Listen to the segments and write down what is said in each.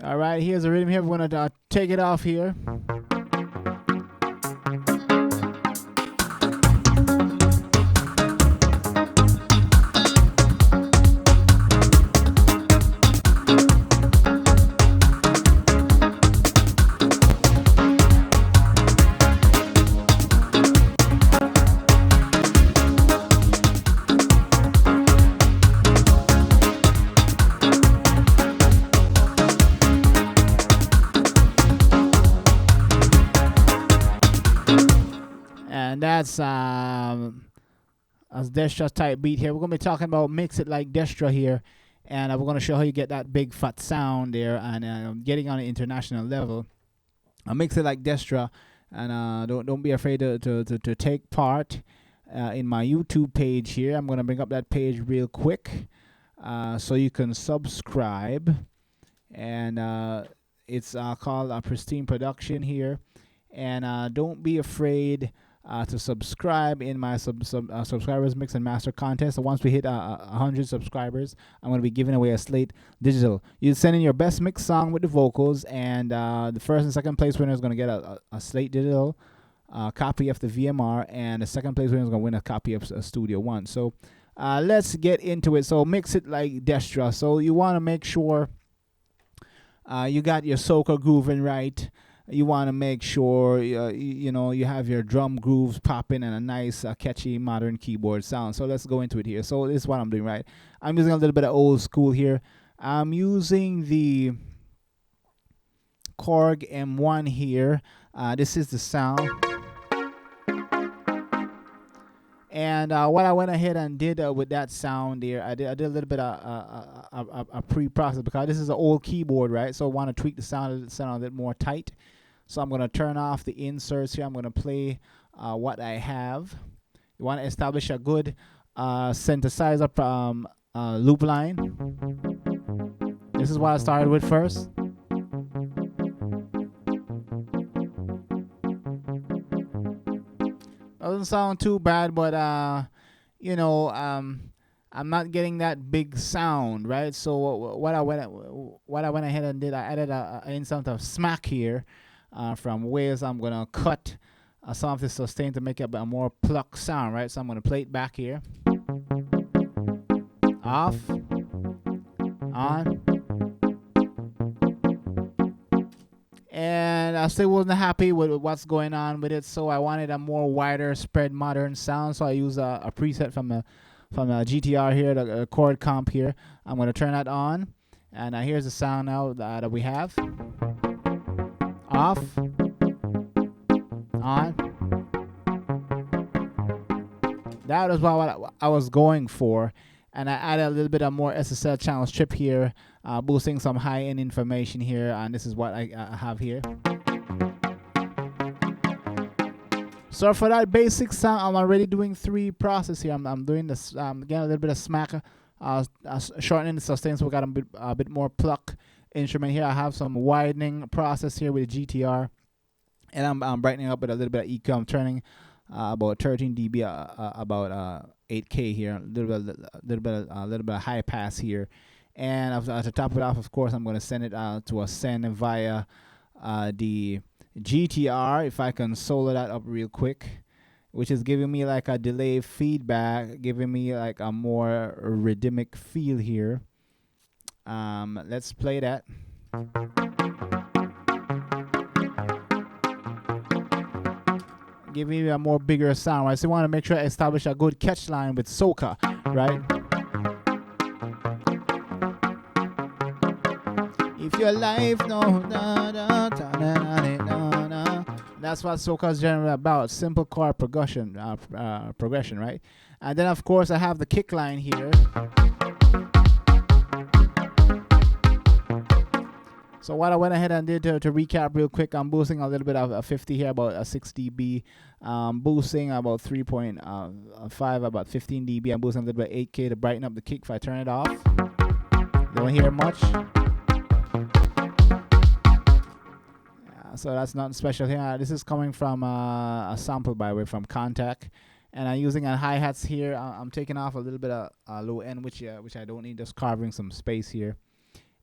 All right, here's the rhythm here. We're going to take it off here. And that's a Destra type beat here. We're going to be talking about mix it like Destra here. And we're going to show how you get that big fat sound there and getting on an international level. Mix it like Destra. And don't be afraid to take part in my YouTube page here. I'm going to bring up that page real quick so you can subscribe. And it's called Pristine Production here. And don't be afraid to subscribe in my subscribers mix and master contest. So once we hit 100 subscribers, I'm going to be giving away a Slate Digital. You send in your best mix song with the vocals, and the first and second place winner is going to get a Slate Digital copy of the VMR, and the second place winner is going to win a copy of Studio One. So let's get into it. So mix it like Destra. So you want to make sure you got your soca grooving right. You want to make sure you have your drum grooves popping and a nice catchy modern keyboard sound. So let's go into it here. So this is what I'm doing, right? I'm using a little bit of old school here. I'm using the Korg M1 here. This is the sound. And what I went ahead and did with that sound there, I did a little bit of a pre-process because this is an old keyboard, right? So I want to tweak the sound a bit more tight. So I'm going to turn off the inserts here. I'm going to play what I have. You want to establish a good synthesizer loop line. This is what I started with first. Doesn't sound too bad, but I'm not getting that big sound, right? So what I went ahead and did, I added an instant of smack here from Wales. I'm gonna cut some of the sustain to make it a more pluck sound, right? So I'm gonna play it back here. Off, on. And I still wasn't happy with what's going on with it, so I wanted a more wider spread modern sound. So I used a preset from the GTR here, the chord comp here. I'm going to turn that on, and here's the sound now that we have. Off, on. That was what I was going for. And I added a little bit of more SSL channel strip here, boosting some high-end information here, and this is what I have here. So for that basic sound, I'm already doing 3 processes here. I'm doing this, getting a little bit of smack, shortening the sustain, so we got a bit more pluck instrument here. I have some widening process here with the GTR, and I'm brightening up with a little bit of EQ. I'm turning about 13 dB, about 8K here, a little bit of high pass here, and to top it off, of course, I'm going to send it to a send via the GTR. If I can solo that up real quick, which is giving me like a delay feedback, giving me like a more rhythmic feel here. Let's play that. Give me a more bigger sound, right? So I want to make sure I establish a good catch line with soca, right? If your life no da da da da da da. That's what soca is generally about. Simple chord progression, right? And then of course I have the kick line here. So what I went ahead and did to recap real quick, I'm boosting a little bit of 50 here, about a 6 dB. Boosting about 3.5, about 15 dB. I'm boosting a little bit 8K to brighten up the kick if I turn it off. Don't hear much. So that's nothing special here. This is coming from a sample, by the way, from Contact. And I'm using hi-hats here. I'm taking off a little bit of low end, which I don't need, just carving some space here.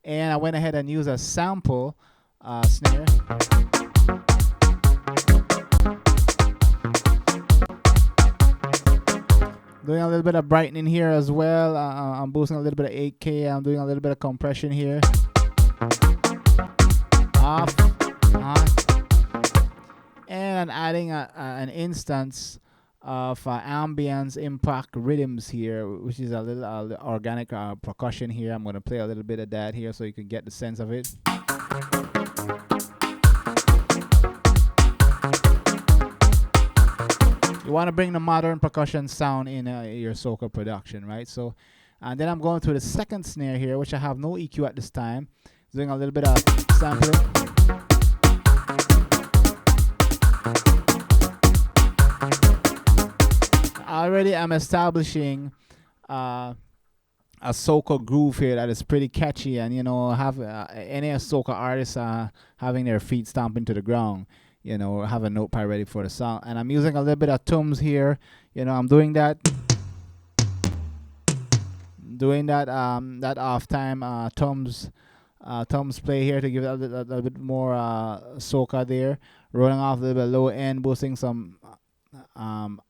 and I went ahead and used a sample snare. Doing a little bit of brightening here as well. I'm boosting a little bit of 8K. I'm doing a little bit of compression here. Off, on, and adding an instance of ambience impact rhythms here, which is a little organic percussion here. I'm going to play a little bit of that here so you can get the sense of it. You want to bring the modern percussion sound in your soca production, right? So, and then I'm going to the second snare here, which I have no EQ at this time. Doing a little bit of sampling. Already I'm establishing a soca groove here that is pretty catchy, and have any soca artists having their feet stomping to the ground, have a notepad ready for the song. And I'm using a little bit of tums here. I'm doing that that off time tums play here to give it a little bit more soca there, rolling off a little bit low end, boosting some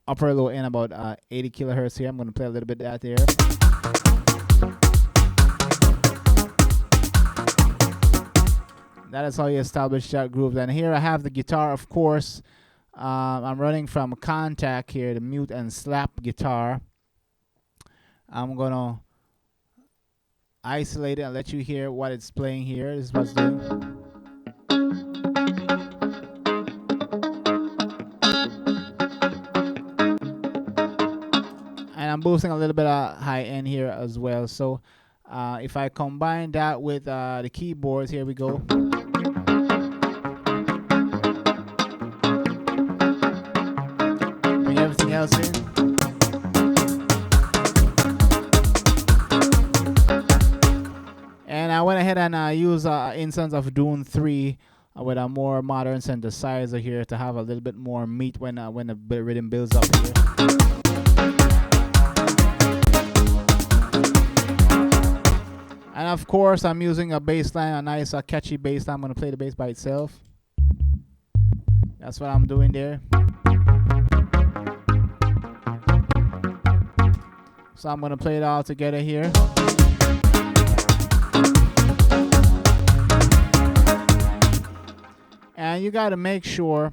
upper low end about 80 kilohertz here. I'm going to play a little bit of that there. That is how you establish that groove. And here I have the guitar, of course. I'm running from Contact here, the mute and slap guitar. I'm going to isolate it and let you hear what it's playing here. This is what it's doing. And I'm boosting a little bit of high end here as well. So if I combine that with the keyboards, here we go. Bring everything else in. And I went ahead and used instance of Dune 3 with a more modern synthesizer here to have a little bit more meat when the rhythm builds up here. And of course, I'm using a bass line, a nice catchy bass line. I'm going to play the bass by itself. That's what I'm doing there. So I'm going to play it all together here. And you got to make sure,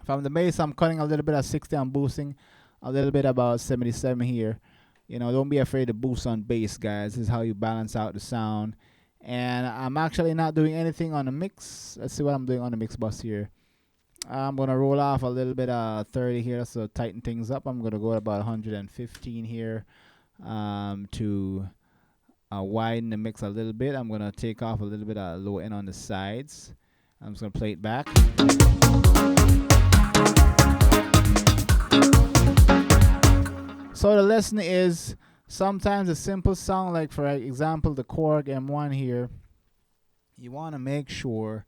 from the bass, I'm cutting a little bit of 60, I'm boosting a little bit about 77 here. Don't be afraid to boost on bass, guys. This is how you balance out the sound. And I'm actually not doing anything on the mix. Let's see what I'm doing on the mix bus here. I'm going to roll off a little bit of 30 here, so tighten things up. I'm going to go at about 115 here to widen the mix a little bit. I'm going to take off a little bit of low end on the sides. I'm just going to play it back. So the lesson is, sometimes a simple song, like for example the Korg M1 here, you want to make sure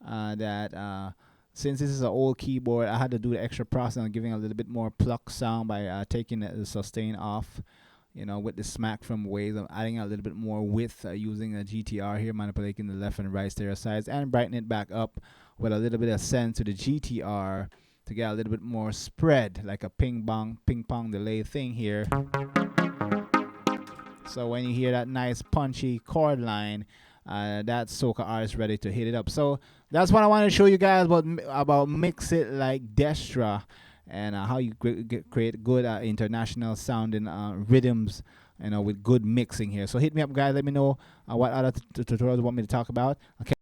that since this is an old keyboard, I had to do the extra process on giving a little bit more pluck sound by taking the sustain off, with the smack from waves. I'm adding a little bit more width using a GTR here, manipulating the left and right stereo sides, and brighten it back up with a little bit of send to the GTR to get a little bit more spread, like a ping pong delay thing here. So when you hear that nice punchy chord line, that soca artist ready to hit it up. So that's what I want to show you guys about Mix It Like Destra, and how you create good international sounding rhythms, with good mixing here. So hit me up, guys. Let me know what other tutorials you want me to talk about. Okay.